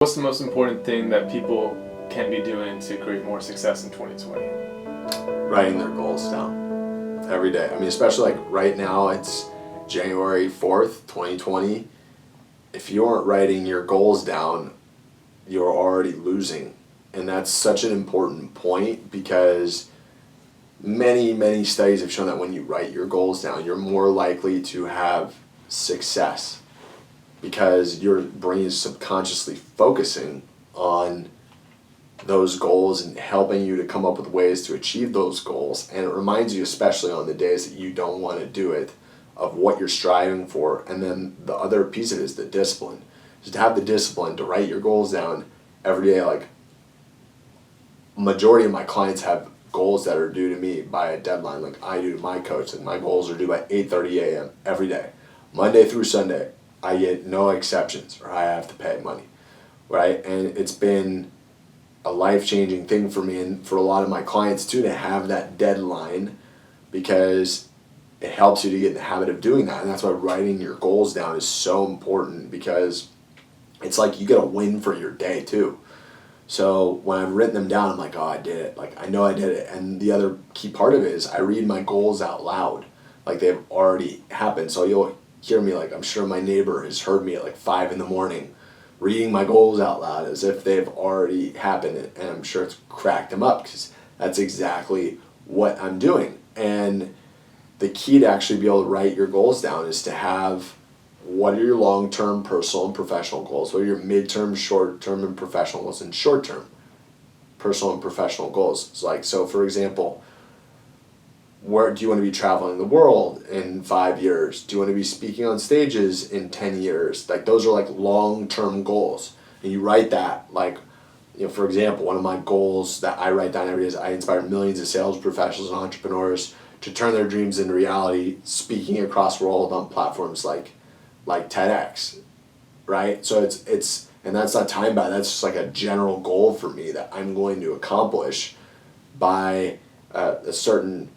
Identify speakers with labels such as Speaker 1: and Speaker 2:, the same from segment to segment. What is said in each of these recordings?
Speaker 1: What's the most important thing that people can be doing to create more success in 2020?
Speaker 2: Writing their goals down every day. I mean, especially like right now, it's January 4th, 2020. If you aren't writing your goals down, you're already losing. And that's such an important point because many studies have shown that when you write your goals down, you're more likely to have success because your brain is subconsciously focusing on those goals and helping you to come up with ways to achieve those goals. And it reminds you, especially on the days that you don't want to do it, of what you're striving for. And then the other piece of it is the discipline. Just to have the discipline to write your goals down every day. Like, majority of my clients have goals that are due to me by a deadline, like I do to my coach, and my goals are due by 8:30 a.m. every day. Monday through Sunday, I get no exceptions, or I have to pay money, right? And it's been a life-changing thing for me and for a lot of my clients too, to have that deadline, because it helps you to get in the habit of doing that. And that's why writing your goals down is so important, because it's like you get a win for your day too. So when I've written them down, I'm like, oh, I did it. Like, I know I did it. And the other key part of it is I read my goals out loud, like they've already happened. So you'll hear me, like I'm sure my neighbor has heard me at like 5 a.m. reading my goals out loud as if they've already happened, and I'm sure it's cracked them up, because that's exactly what I'm doing. And the key to actually be able to write your goals down is to have, what are your long-term personal and professional goals? What are your mid-term, short-term, and professional goals? And short-term personal and professional goals. It's like, so for example, where do you want to be traveling the world in 5 years? Do you want to be speaking on stages in 10 years? Like, those are like long-term goals. And you write that, like, you know, for example, one of my goals that I write down every day is I inspire millions of sales professionals and entrepreneurs to turn their dreams into reality, speaking across the world on platforms like TEDx, right? So it's and that's not time bound. That's just like a general goal for me that I'm going to accomplish by a certain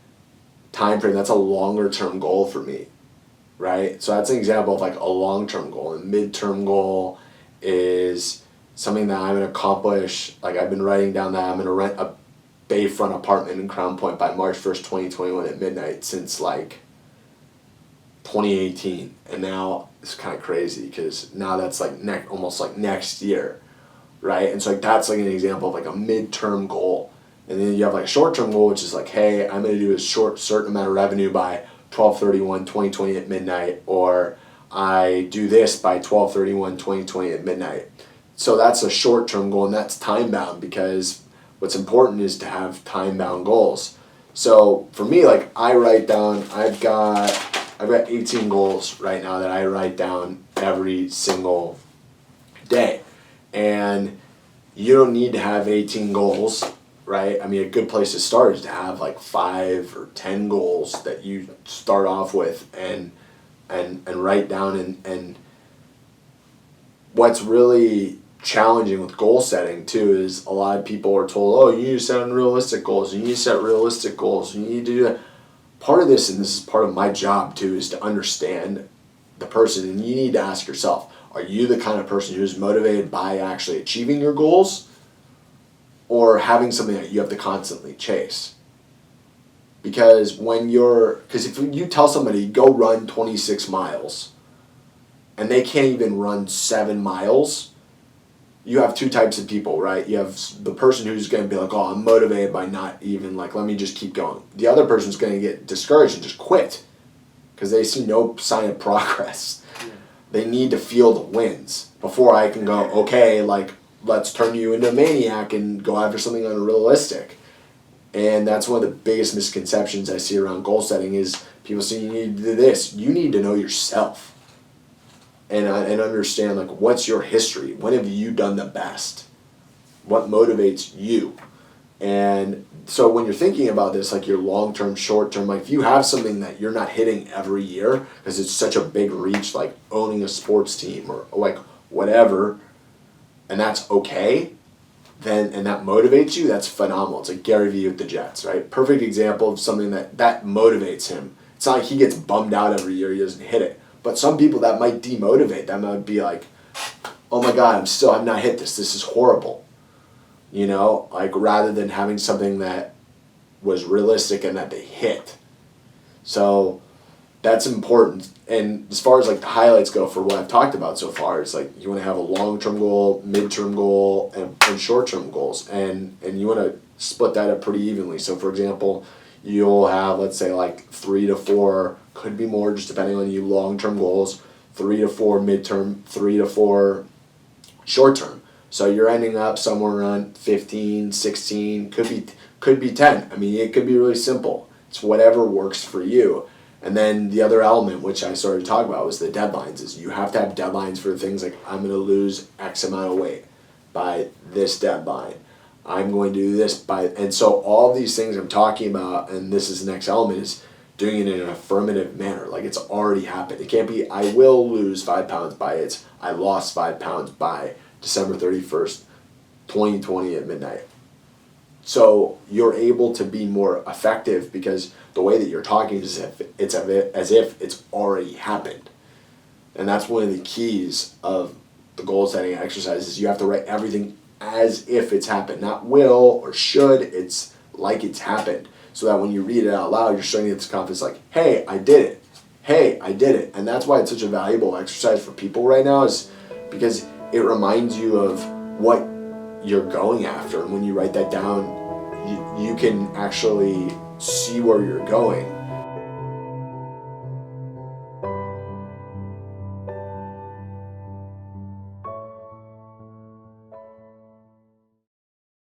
Speaker 2: time frame. That's a longer term goal for me, right? So that's an example of like a long term goal. And mid-term goal is something that I'm going to accomplish. Like, I've been writing down that I'm going to rent a bayfront apartment in Crown Point by March 1st, 2021 at midnight since like 2018. And now it's kind of crazy because now that's like almost like next year, right? And so like that's like an example of like a mid-term goal. And then you have like a short-term goal, which is like, hey, I'm going to do a certain amount of revenue by 12/31/2020 at midnight, or I do this by 12/31/2020 at midnight. So that's a short-term goal, and that's time-bound, because what's important is to have time-bound goals. So for me, like, I write down, I've got 18 goals right now that I write down every single day. And you don't need to have 18 goals, right? I mean, a good place to start is to have like 5 or 10 goals that you start off with and write down. And what's really challenging with goal setting too is a lot of people are told, oh, you need to set unrealistic goals, you need to set realistic goals, you need to do that. Part of this, and this is part of my job too, is to understand the person. And you need to ask yourself, are you the kind of person who's motivated by actually achieving your goals, or having something that you have to constantly chase? Because if you tell somebody, go run 26 miles, and they can't even run 7 miles, you have two types of people, right? You have the person who's going to be like, oh, I'm motivated by not even, like, let me just keep going. The other person's going to get discouraged and just quit because they see no sign of progress. Yeah. They need to feel the wins before I can go, okay, like, let's turn you into a maniac and go after something unrealistic. And that's one of the biggest misconceptions I see around goal setting is people say you need to do this. You need to know yourself. And understand, like, what's your history? When have you done the best? What motivates you? And so when you're thinking about this, like your long-term, short-term, like if you have something that you're not hitting every year because it's such a big reach, like owning a sports team or like whatever, and that's okay, then, and that motivates you, that's phenomenal. It's like Gary Vee with the Jets, right? Perfect example of something that motivates him. It's not like he gets bummed out every year he doesn't hit it. But some people that might demotivate. That might be like, oh my God, I've not hit this. This is horrible. You know, like rather than having something that was realistic and that they hit. So that's important. And as far as like the highlights go for what I've talked about so far, it's like you want to have a long-term goal, mid-term goal, and short-term goals. And you want to split that up pretty evenly. So for example, you'll have, let's say, like 3 to 4, could be more just depending on you, long-term goals, 3 to 4 mid-term, 3 to 4 short-term. So you're ending up somewhere around 15, 16, could be 10. I mean, it could be really simple. It's whatever works for you. And then the other element, which I started to talk about, was the deadlines. Is you have to have deadlines for things like, I'm going to lose X amount of weight by this deadline. I'm going to do this by, and so all these things I'm talking about, and this is the next element, is doing it in an affirmative manner. Like it's already happened. It can't be, I will lose 5 pounds by, it's, I lost 5 pounds by December 31st, 2020 at midnight. So you're able to be more effective because the way that you're talking is as if it's already happened. And that's one of the keys of the goal setting exercise is you have to write everything as if it's happened. Not will or should, it's like it's happened. So that when you read it out loud, you're starting to get this confidence like, hey, I did it. Hey, I did it. And that's why it's such a valuable exercise for people right now, is because it reminds you of what you're going after. And when you write that down, you can actually see where you're going